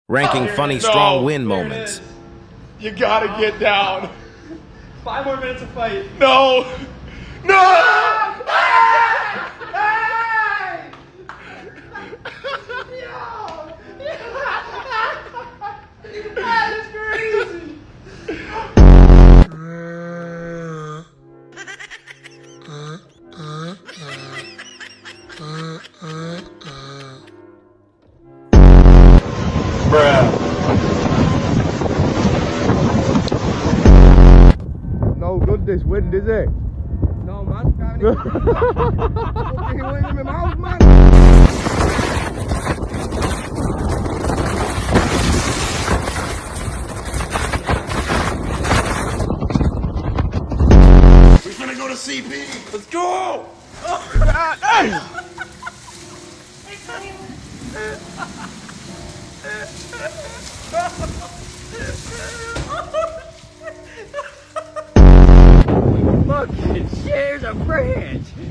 Ranking funny strong win moments. You gotta get down. 5 more minutes of fight. No! No! That is crazy. No good this wind, is it? No, man. Fucking wind in my mouth, man. We're gonna go to CP. Let's go. Fucking shares a brand.